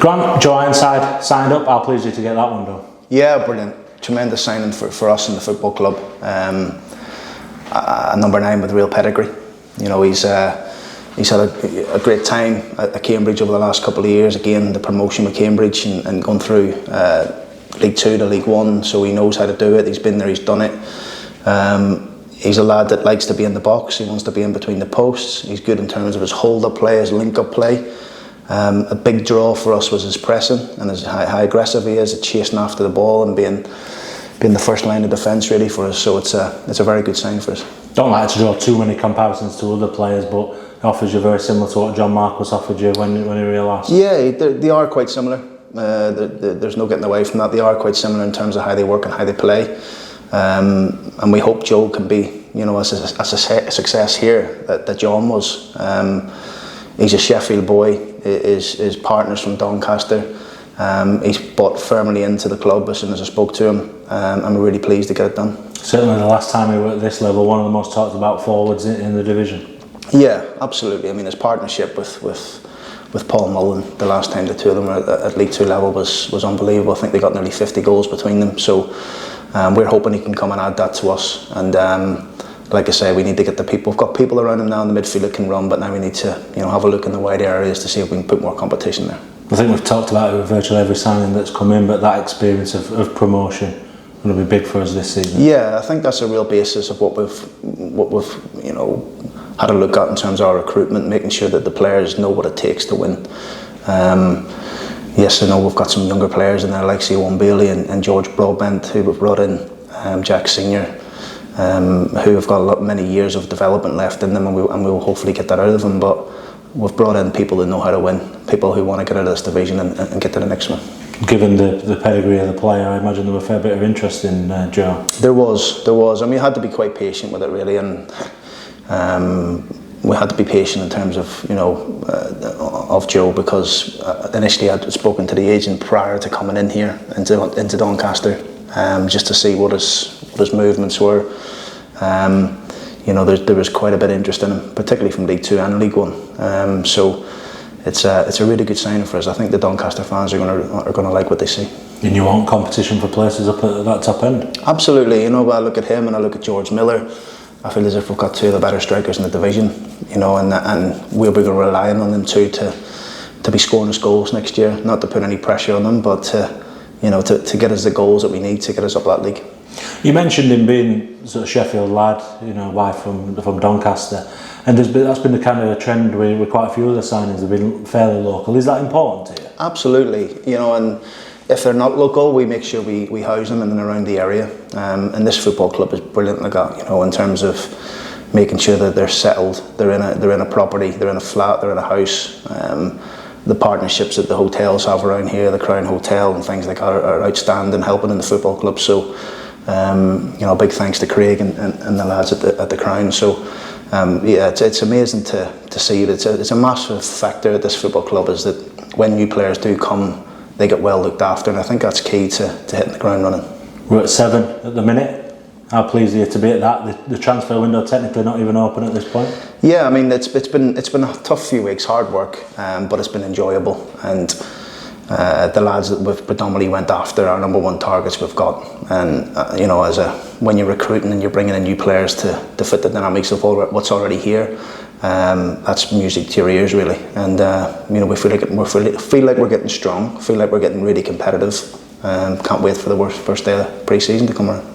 Grant, Joe Ironside signed up. How pleased are you to get that one done? Yeah, brilliant. Tremendous signing for us in the football club. A number 9 with real pedigree. You know, he's had a great time at Cambridge over the last couple of years. Again, the promotion with Cambridge and going through League 2 to League 1, so he knows how to do it. He's been there, he's done it. He's a lad that likes to be in the box. He wants to be in between the posts. He's good in terms of his hold-up play, his link-up play. A big draw for us was his pressing and how aggressive he is at chasing after the ball and being the first line of defence really for us. So it's a very good sign for us. Don't like to draw too many comparisons to other players, but it offers you very similar to what John Marquis offered you when he realised. Yeah, they are quite similar. There's no getting away from that. They are quite similar in terms of how they work and how they play. And we hope Joe can be, you know, as a success here that John was. He's a Sheffield boy. His partner's from Doncaster. He's bought firmly into the club as soon as I spoke to him. I'm really pleased to get it done. Certainly the last time we were at this level, one of the most talked about forwards in the division. Yeah, absolutely. I mean, his partnership with Paul Mullen, the last time the two of them were at League 2 level was unbelievable. I think they got nearly 50 goals between them. So we're hoping he can come and add that to us. And like I say, we need to get the people. We've got people around him now in the midfield that can run, but now we need to, you know, have a look in the wide areas to see if we can put more competition there. I think we've talked about it with virtually every signing that's come in, but that experience of promotion will be big for us this season. Yeah, I think that's a real basis of what we've you know had a look at in terms of our recruitment, making sure that the players know what it takes to win. Yes, I know we've got some younger players in there like Owen Bailey and George Broadbent, who we've brought in, Jack Senior, who have got many years of development left in them, and we'll hopefully get that out of them. But we've brought in people that know how to win, people who want to get out of this division and get to the next one. Given the pedigree of the player, I imagine there was a fair bit of interest in Joe. There was. I mean, you had to be quite patient with it really, and we had to be patient in terms of, you know, of Joe, because initially I'd spoken to the agent prior to coming in here into Doncaster, just to see what his movements were. You know, there was quite a bit of interest in him, particularly from League 2 and League 1. So it's a really good sign for us. I think the Doncaster fans are going to like what they see. And you want competition for places up at that top end? Absolutely. You know, I look at him and I look at George Miller. I feel as if we've got two of the better strikers in the division. You know, and we'll be relying on them too to be scoring us goals next year. Not to put any pressure on them, but you know, to get us the goals that we need to get us up that league. You mentioned him being sort of Sheffield lad, you know, wife from Doncaster, and that's been the kind of a trend with quite a few other signings have been fairly local. Is that important to you? Absolutely, you know, and if they're not local, we make sure we house them in and around the area. And this football club is brilliant like that, you know, in terms of making sure that they're settled. They're in a property, they're in a flat, they're in a house. The partnerships that the hotels have around here, the Crown Hotel and things like that, are outstanding, helping in the football club. So, you know, big thanks to Craig and the lads at the Crown. So, yeah, it's amazing to see. It's a massive factor at this football club is that when new players do come, they get well looked after, and I think that's key to hitting the ground running. We're at 7 at the minute. How pleased are you to be at that? The transfer window technically not even open at this point. Yeah, I mean it's been a tough few weeks, hard work, but it's been enjoyable. And the lads that we've predominantly went after are number 1 targets we've got. And you know, when you're recruiting and you're bringing in new players to fit the dynamics of what's already here, that's music to your ears really. And you know, we feel like we're getting strong. Feel like we're getting really competitive. Can't wait for the first day of pre-season to come around.